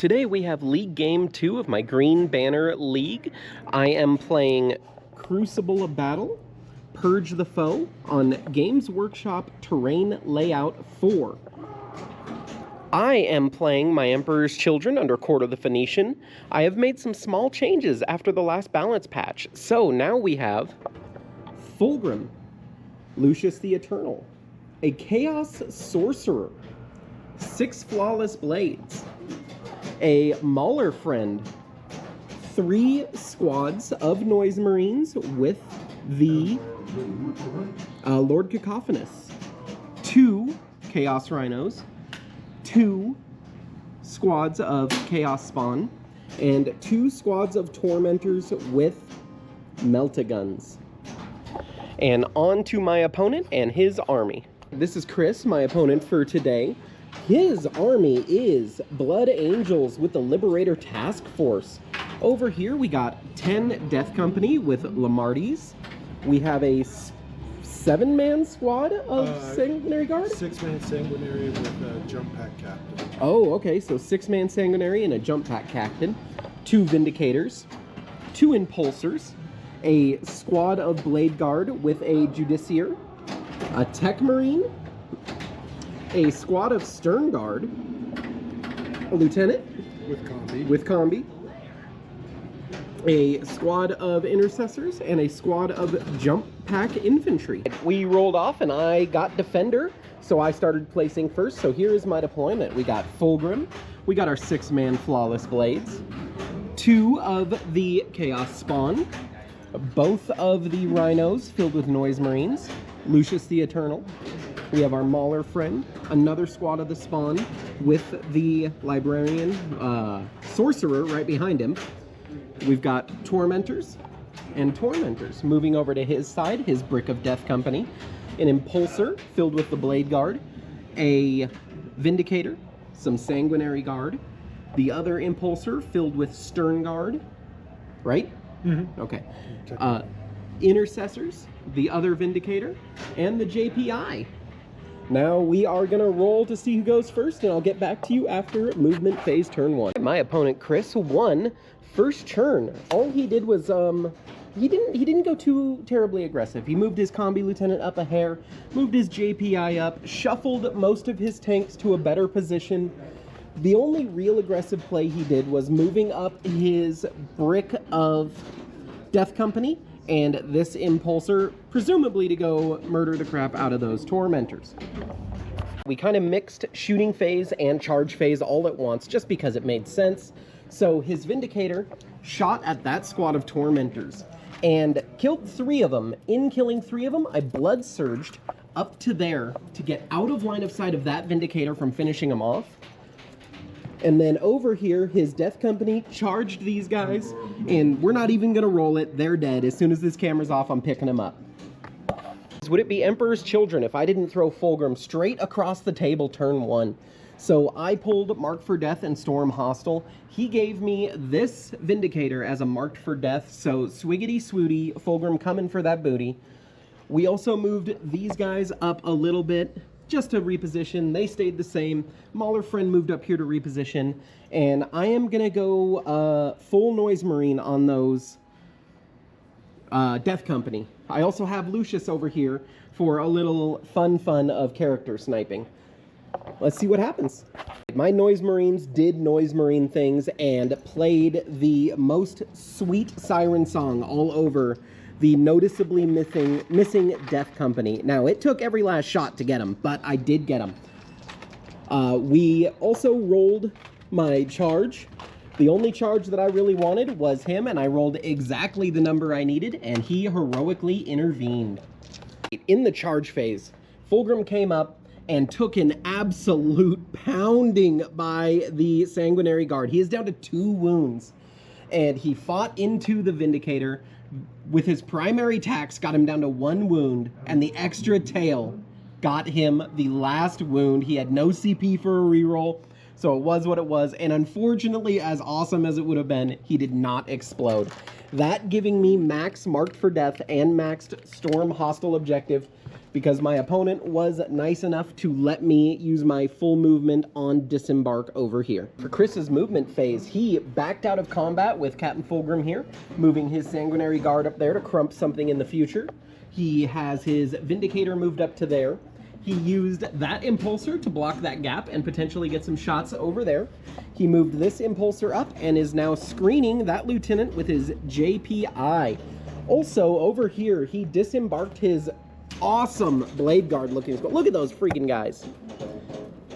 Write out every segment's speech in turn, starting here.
Today we have League Game 2 of my Green Banner League. I am playing Crucible of Battle, Purge the Foe on Games Workshop Terrain Layout 4. I am playing my Emperor's Children under Court of the Phoenician. I have made some small changes after the last balance patch. So now we have Fulgrim, Lucius the Eternal, a Chaos Sorcerer, 6 Flawless Blades, a Mauler Friend, 3 squads of Noise Marines with the Lord Cacophonous, 2 Chaos Rhinos, 2 squads of Chaos Spawn, and 2 squads of Tormentors with Meltaguns. And on to my opponent and his army. This is Chris, my opponent for today. His army is Blood Angels with the Liberator Task Force. Over here we got 10 Death Company with Lamarties. We have a 7-man squad of Sanguinary Guard? 6-man Sanguinary with a Jump Pack Captain. Oh, okay, so 6-man Sanguinary and a Jump Pack Captain. 2 Vindicators. 2 Impulsors. A squad of Blade Guard with a Judiciar. A Tech Marine. A squad of Stern Guard. A Lieutenant. With Combi. A squad of Intercessors and a squad of Jump Pack Infantry. We rolled off and I got Defender, so I started placing first. So here is my deployment. We got Fulgrim, we got our 6-man Flawless Blades, 2 of the Chaos Spawn, both of the Rhinos filled with Noise Marines, Lucius the Eternal. We have our Mauler Friend, another squad of the Spawn with the Librarian Sorcerer right behind him. We've got Tormentors and Tormentors. Moving over to his side, his Brick of Death Company, an Impulsor filled with the Blade Guard, a Vindicator, some Sanguinary Guard, the other Impulsor filled with Stern Guard, right? Mm-hmm. Okay. Intercessors, the other Vindicator, and the JPI. Now we are gonna roll to see who goes first, and I'll get back to you after movement phase turn 1. My opponent Chris won first turn. All he did was he didn't go too terribly aggressive. He moved his Combi Lieutenant up a hair, moved his JPI up, shuffled most of his tanks to a better position. The only real aggressive play he did was moving up his Brick of Death Company and this Impulsor, presumably to go murder the crap out of those Tormentors. We kind of mixed shooting phase and charge phase all at once just because it made sense. So his Vindicator shot at that squad of Tormentors and killed 3 of them. In killing 3 of them, I blood surged up to there to get out of line of sight of that Vindicator from finishing him off. And then over here, his Death Company charged these guys, and we're not even gonna roll it. They're dead. As soon as this camera's off, I'm picking them up. Would it be Emperor's Children if I didn't throw Fulgrim straight across the table turn 1? So I pulled Marked for Death and Storm Hostile. He gave me this Vindicator as a Marked for Death, so swiggity swooty, Fulgrim coming for that booty. We also moved these guys up a little bit just to reposition. They stayed the same. Mauler Friend moved up here to reposition, and I am gonna go full Noise Marine on those Death Company. I also have Lucius over here for a little fun of character sniping. Let's see what happens. My Noise Marines did Noise Marine things and played the most sweet siren song all over the noticeably missing Death Company. Now, it took every last shot to get him, but I did get him. We also rolled my charge. The only charge that I really wanted was him, and I rolled exactly the number I needed, and he heroically intervened. In the charge phase, Fulgrim came up and took an absolute pounding by the Sanguinary Guard. He is down to 2 wounds, and he fought into the Vindicator with his primary attacks, got him down to 1 wound, and the extra tail got him the last wound. He had no CP for a reroll, so it was what it was, and unfortunately, as awesome as it would have been, he did not explode. That giving me max Marked for Death and maxed Storm Hostile objective because my opponent was nice enough to let me use my full movement on Disembark over here. For Chris's movement phase, he backed out of combat with Captain Fulgrim here, moving his Sanguinary Guard up there to crump something in the future. He has his Vindicator moved up to there. He used that Impulsor to block that gap and potentially get some shots over there. He moved this Impulsor up and is now screening that Lieutenant with his JPI. Also, over here, he disembarked his awesome Blade Guard looking squad. Look at those freaking guys.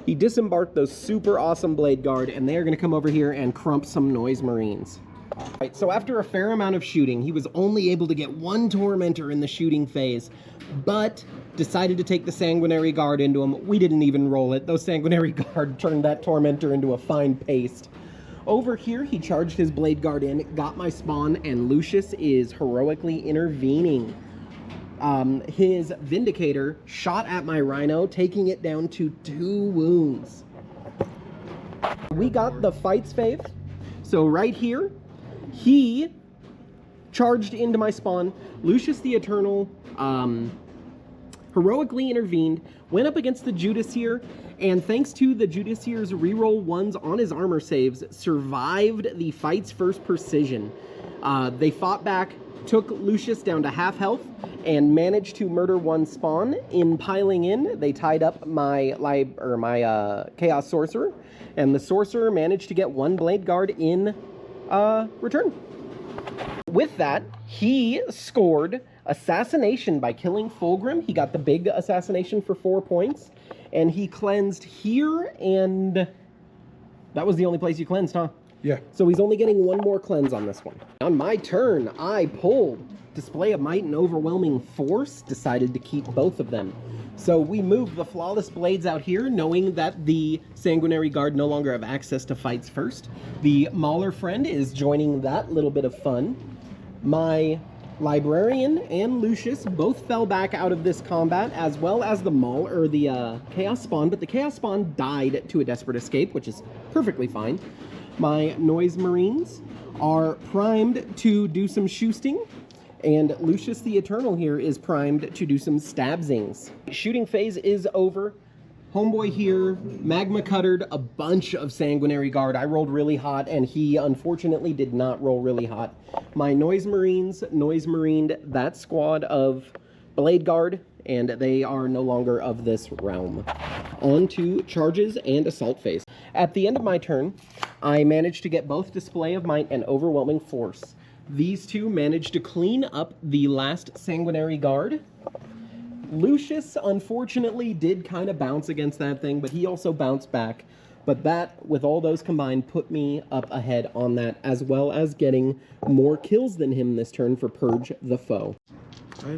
He disembarked those super awesome Blade Guard, and they are going to come over here and crump some Noise Marines. Right, so after a fair amount of shooting, he was only able to get one Tormentor in the shooting phase, but decided to take the Sanguinary Guard into him. We didn't even roll it. Those Sanguinary Guard turned that Tormentor into a fine paste. Over here, he charged his Blade Guard in, got my spawn, and Lucius is heroically intervening. His Vindicator shot at my Rhino, taking it down to 2 wounds. We got the fights phase. So right here, he charged into my spawn. Lucius the Eternal heroically intervened, went up against the Judiciar, and thanks to the Judiciar's reroll 1s on his armor saves, survived the fight's first precision. They fought back, took Lucius down to half health, and managed to murder 1 spawn. In piling in, they tied up my Chaos Sorcerer, and the Sorcerer managed to get 1 Blade Guard in return. With that, he scored Assassination by killing Fulgrim. He got the big assassination for 4 points, and he cleansed here, and that was the only place you cleansed, huh? Yeah. So he's only getting 1 more cleanse on this one. On my turn, I pulled Display of Might and Overwhelming Force, decided to keep both of them. So we moved the Flawless Blades out here, knowing that the Sanguinary Guard no longer have access to fights first. The Mauler Friend is joining that little bit of fun. My Librarian and Lucius both fell back out of this combat, as well as the Chaos Spawn, but the Chaos Spawn died to a Desperate Escape, which is perfectly fine. My Noise Marines are primed to do some shoosting, and Lucius the Eternal here is primed to do some stabsings. Shooting phase is over. Homeboy here, Magma Cuttered a bunch of Sanguinary Guard. I rolled really hot, and he unfortunately did not roll really hot. My Noise Marines Noise Marined that squad of Blade Guard, and they are no longer of this realm. On to charges and assault phase. At the end of my turn, I managed to get both Display of Might and Overwhelming Force. These two managed to clean up the last Sanguinary Guard. Lucius, unfortunately, did kind of bounce against that thing, but he also bounced back. But that, with all those combined, put me up ahead on that, as well as getting more kills than him this turn for Purge the Foe.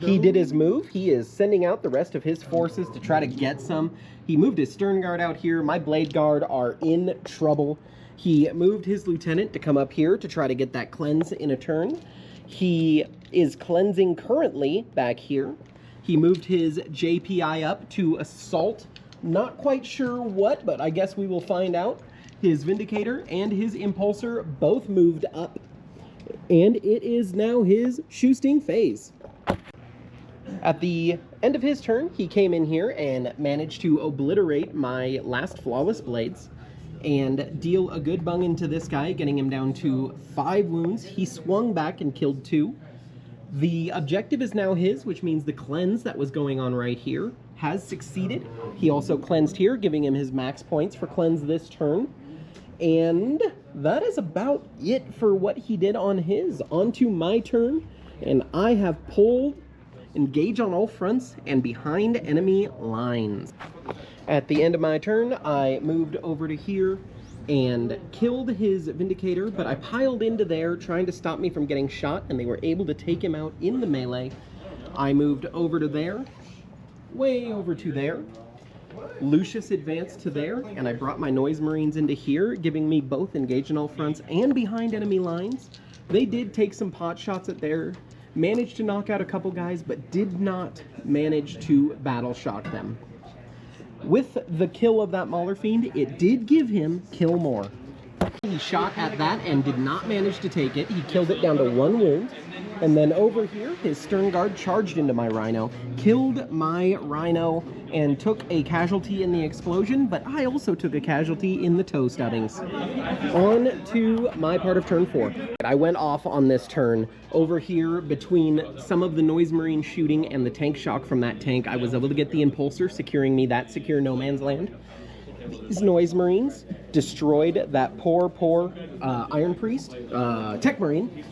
He did his move. He is sending out the rest of his forces to try to get some. He moved his Stern Guard out here. My Blade Guard are in trouble. He moved his Lieutenant to come up here to try to get that cleanse in a turn. He is cleansing currently back here. He moved his JPI up to assault. Not quite sure what, but I guess we will find out. His Vindicator and his Impulsor both moved up. And it is now his shoosting phase. At the end of his turn, he came in here and managed to obliterate my last Flawless Blades and deal a good bung into this guy, getting him down to 5 wounds. He swung back and killed 2. The objective is now his, which means the cleanse that was going on right here has succeeded. He also cleansed here, giving him his max points for cleanse this turn. And that is about it for what he did on his. On to my turn, and I have pulled Engage on all fronts and behind enemy lines. At the end of my turn, I moved over to here and killed his Vindicator, but I piled into there trying to stop me from getting shot, and they were able to take him out in the melee. I moved over to there, way over to there. Lucius advanced to there, and I brought my Noise Marines into here, giving me both Engage on all fronts and behind enemy lines. They did take some pot shots at there, managed to knock out a couple guys, but did not manage to battle shock them. With the kill of that Mauler Fiend, it did give him kill more. He shot at that and did not manage to take it. He killed it down to 1 wound. And then over here, his Stern Guard charged into my Rhino, killed my Rhino, and took a casualty in the explosion, but I also took a casualty in the toe stubbings. On to my part of turn 4. I went off on this turn. Over here, between some of the Noise Marine shooting and the tank shock from that tank, I was able to get the Impulsor, securing me that secure no man's land. These Noise Marines destroyed that poor Iron Priest, Tech Marine.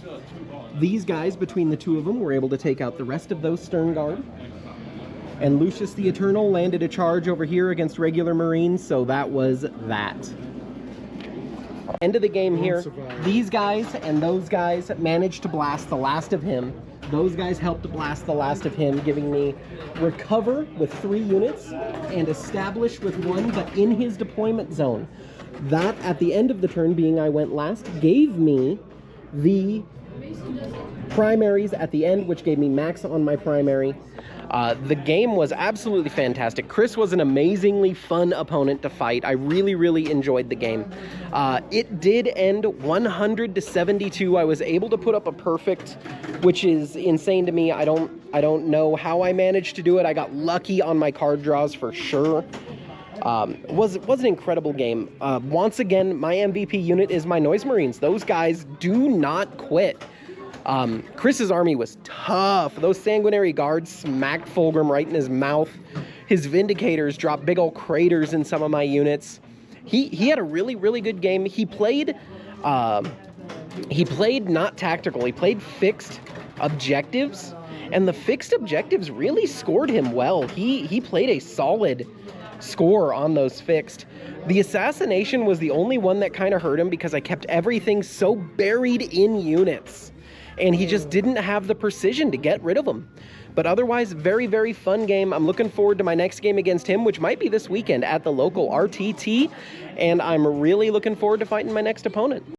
These guys, between the two of them, were able to take out the rest of those Stern Guard. And Lucius the Eternal landed a charge over here against regular Marines, so that was that. End of the game here. These guys and those guys managed to blast the last of him. Those guys helped to blast the last of him, giving me recover with 3 units and establish with 1, but in his deployment zone. That, at the end of the turn, being I went last, gave me the primaries at the end, which gave me max on my primary. The game was absolutely fantastic. Chris was an amazingly fun opponent to fight. I really enjoyed the game. It did end 100-72. I was able to put up a perfect, which is insane to me. I don't know how I managed to do it. I got lucky on my card draws for sure. Was an incredible game. Once again, my MVP unit is my Noise Marines. Those guys do not quit. Chris's army was tough. Those Sanguinary Guards smacked Fulgrim right in his mouth. His Vindicators dropped big old craters in some of my units. He had a really good game. He played not tactical. He played fixed objectives, and the fixed objectives really scored him well. He played a solid score on those fixed. The assassination was the only one that kind of hurt him because I kept everything so buried in units. And he just didn't have the precision to get rid of them. But otherwise, very fun game. I'm looking forward to my next game against him, which might be this weekend at the local RTT. And I'm really looking forward to fighting my next opponent.